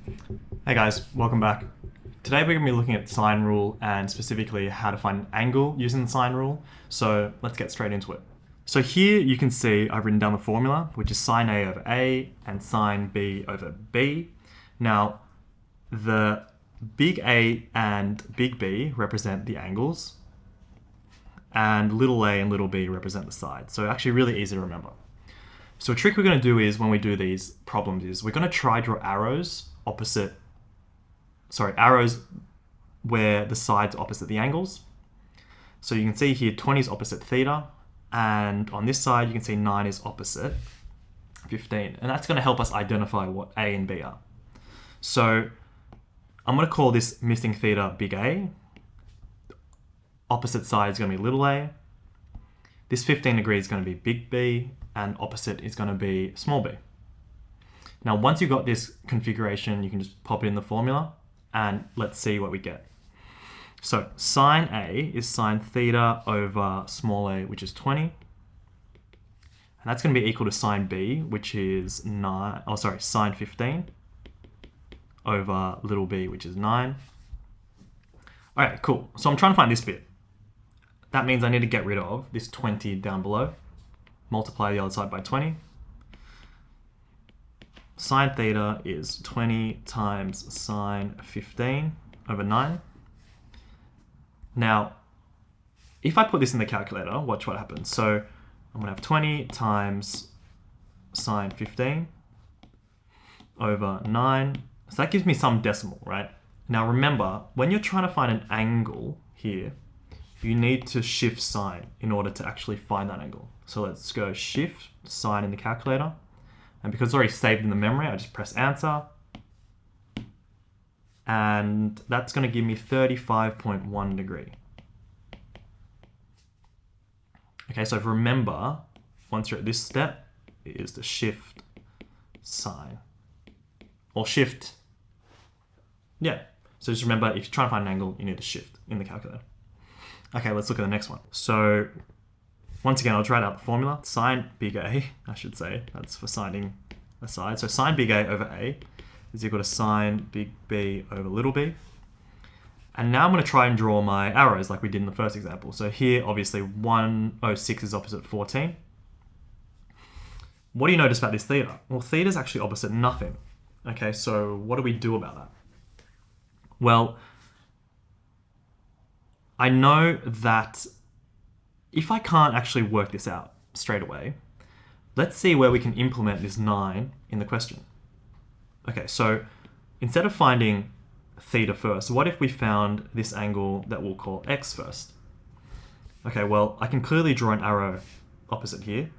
Hey guys, welcome back. Today we're going to be looking at the sine rule and specifically how to find an angle using the sine rule. So let's get straight into it. So here you can see I've written down the formula, which is sine A over A and sine B over B. Now, the big A and big B represent the angles, and little a and little b represent the sides. So actually really easy to remember. So a trick we're going to do is when we do these problems is we're going to try draw arrows where the sides are opposite the angles. So you can see here 20 is opposite theta, and on this side you can see 9 is opposite 15, and that's going to help us identify what A and B are. So I'm going to call this missing theta big A. Opposite side is going to be little a. This 15 degrees is going to be big B, and opposite is going to be small b. Now, once you've got this configuration, you can just pop it in the formula, and let's see what we get. So sine A is sine theta over small a, which is 20. And that's going to be equal to sine B, which is sine 15 over little b, which is 9. All right, cool. So I'm trying to find this bit. That means I need to get rid of this 20 down below, multiply the other side by 20. Sine theta is 20 times sine 15 over 9. Now, if I put this in the calculator, watch what happens. So I'm going to have 20 times sine 15 over 9. So that gives me some decimal, right? Now remember, when you're trying to find an angle here, you need to shift sine in order to actually find that angle. So let's go shift sine in the calculator. And because it's already saved in the memory, I just press answer. And that's going to give me 35.1 degree. Okay, so remember, once you're at this step, it is to shift sine. Or shift. Yeah. So just remember, if you're trying to find an angle, you need to shift in the calculator. Okay, let's look at the next one. So once again, I'll try out the formula. Sine big A, I should say, that's for sining a side. So sine big A over A is equal to sine big B over little b. And now I'm going to try and draw my arrows like we did in the first example. So here, obviously, 106 is opposite 14. What do you notice about this theta? Well, theta is actually opposite nothing. Okay, so what do we do about that? Well, I know that if I can't actually work this out straight away, let's see where we can implement this 9 in the question. Okay, so instead of finding theta first, what if we found this angle that we'll call x first? Okay, well, I can clearly draw an arrow opposite here.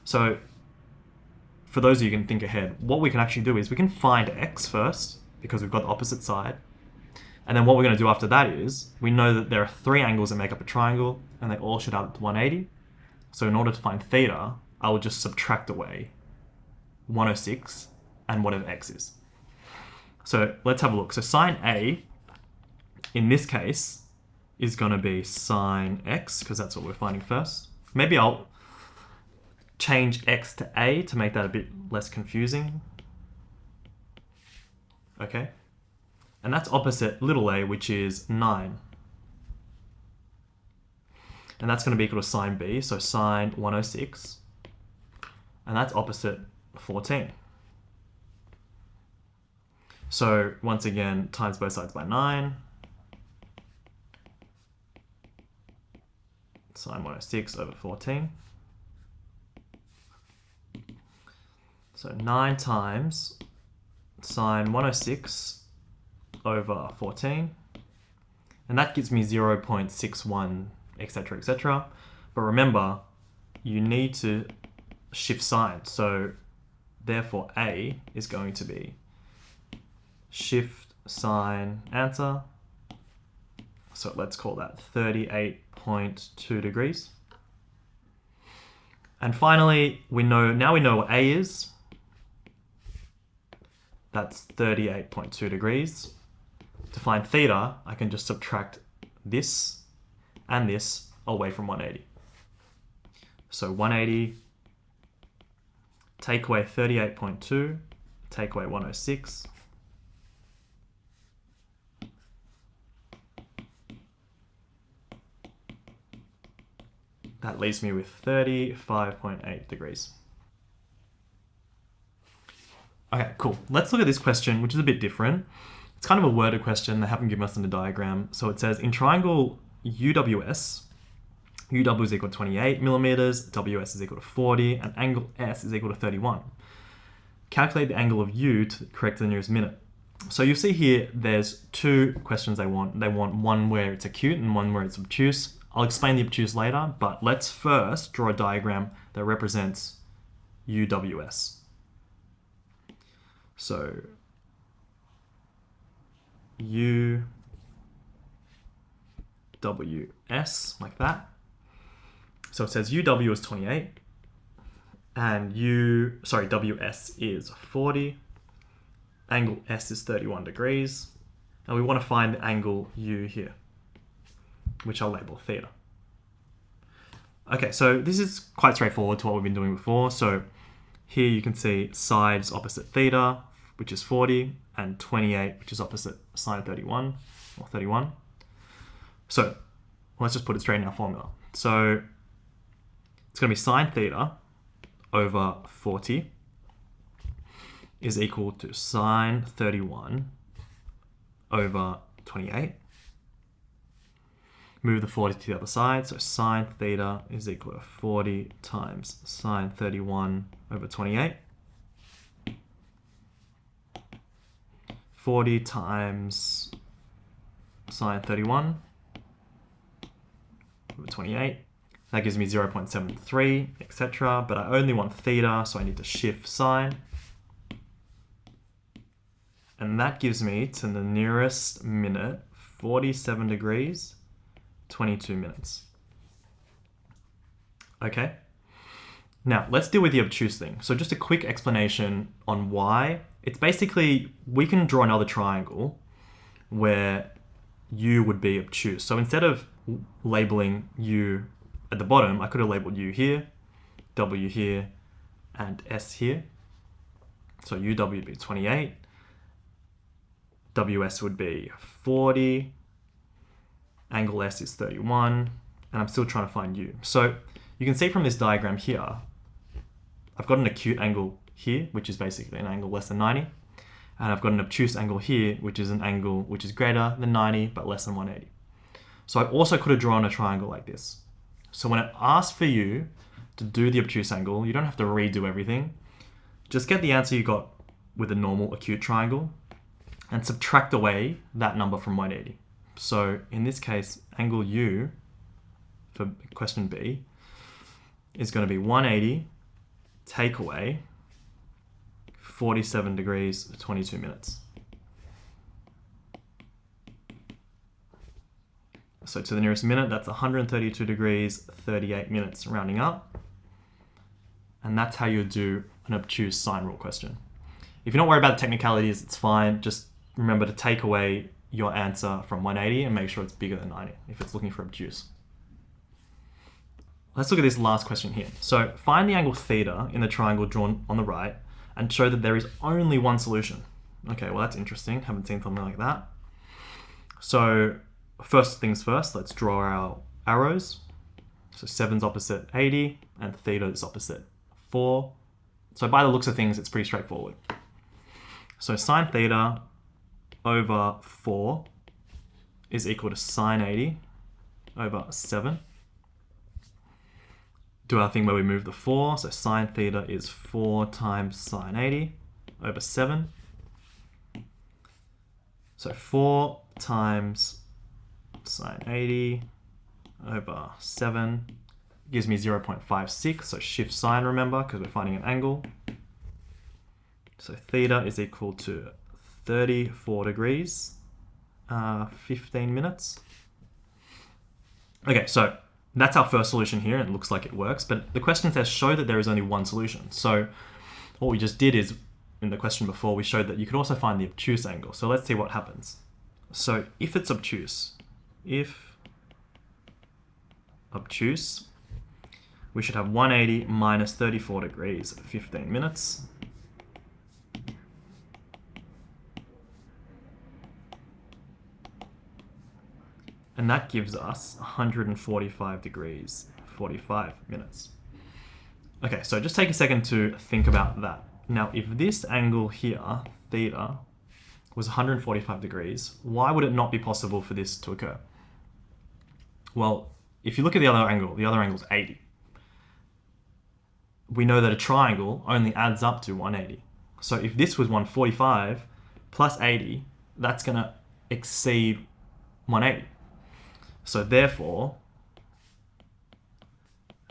So for those of you who can think ahead, what we can actually do is we can find x first because we've got the opposite side. And then what we're going to do after that is, we know that there are 3 angles that make up a triangle, and they all should add up to 180. So in order to find theta, I will just subtract away 106 and whatever x is. So let's have a look. So sine A, in this case, is going to be sine x, because that's what we're finding first. Maybe I'll change x to a to make that a bit less confusing. Okay. And that's opposite little a, which is 9. And that's going to be equal to sine B, so sine 106. And that's opposite 14. So once again, times both sides by 9. Sine 106 over 14. So 9 times sine 106 over 14, and that gives me 0.61, etc., etc. But remember, you need to shift sign, so therefore A is going to be shift sign answer. So let's call that 38.2 degrees. And finally, we know what A is. That's 38.2 degrees. To find theta, I can just subtract this and this away from 180. So 180, take away 38.2, take away 106. That leaves me with 35.8 degrees. Okay, cool. Let's look at this question, which is a bit different. It's kind of a worded question. They haven't given us in the diagram. So it says, in triangle UWS, UW is equal to 28 millimeters, WS is equal to 40, and angle S is equal to 31. Calculate the angle of U to correct the nearest minute. So you see here, there's two questions they want. They want one where it's acute and one where it's obtuse. I'll explain the obtuse later, but let's first draw a diagram that represents UWS. So UWS, like that. So it says UW is 28, and WS is 40, angle S is 31 degrees, and we want to find the angle U here, which I'll label theta. Okay, so this is quite straightforward to what we've been doing before. So here you can see sides opposite theta, which is 40, and 28, which is opposite sine 31, or 31. So let's just put it straight in our formula. So it's going to be sine theta over 40 is equal to sine 31 over 28. Move the 40 to the other side, so sine theta is equal to 40 times sine 31 over 28. 40 times sine 31 over 28. That gives me 0.73, etc. But I only want theta, so I need to shift sine. And that gives me, to the nearest minute, 47 degrees, 22 minutes. Okay. Now, let's deal with the obtuse thing. So just a quick explanation on why. It's basically, we can draw another triangle where U would be obtuse. So instead of labeling U at the bottom, I could have labeled U here, W here, and S here. So UW would be 28, WS would be 40, angle S is 31, and I'm still trying to find U. So you can see from this diagram here, I've got an acute angle here, which is basically an angle less than 90, and I've got an obtuse angle here, which is an angle which is greater than 90 but less than 180. So I also could have drawn a triangle like this. So when it asks for you to do the obtuse angle, you don't have to redo everything. Just get the answer you got with a normal acute triangle and subtract away that number from 180. So in this case, angle U for question B is going to be 180 take away 47 degrees, 22 minutes. So to the nearest minute, that's 132 degrees, 38 minutes, rounding up. And that's how you do an obtuse sine rule question. If you're not worried about the technicalities, it's fine. Just remember to take away your answer from 180 and make sure it's bigger than 90 if it's looking for obtuse. Let's look at this last question here. So find the angle theta in the triangle drawn on the right and show that there is only one solution. Okay, well that's interesting. Haven't seen something like that. So first things first, let's draw our arrows. So 7's opposite 80 and theta is opposite 4. So by the looks of things, it's pretty straightforward. So sine theta over 4 is equal to sine 80 over 7. Do our thing where we move the 4. So sine theta is 4 times sine 80 over 7. So 4 times sine 80 over 7 gives me 0.56. So shift sine, remember, because we're finding an angle. So theta is equal to 34 degrees, 15 minutes. Okay, so that's our first solution here, and it looks like it works, but the question says show that there is only one solution. So what we just did is, in the question before, we showed that you could also find the obtuse angle. So let's see what happens. So if it's obtuse, we should have 180 minus 34 degrees, 15 minutes. And that gives us 145 degrees, 45 minutes. Okay, so just take a second to think about that. Now, if this angle here, theta, was 145 degrees, why would it not be possible for this to occur? Well, if you look at the other angle is 80. We know that a triangle only adds up to 180. So if this was 145 plus 80, that's going to exceed 180. So therefore,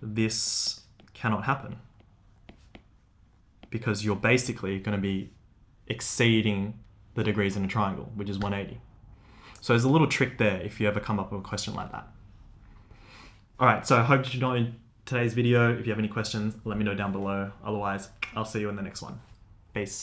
this cannot happen because you're basically going to be exceeding the degrees in a triangle, which is 180. So there's a little trick there if you ever come up with a question like that. All right, so I hope you enjoyed today's video. If you have any questions, let me know down below. Otherwise, I'll see you in the next one. Peace.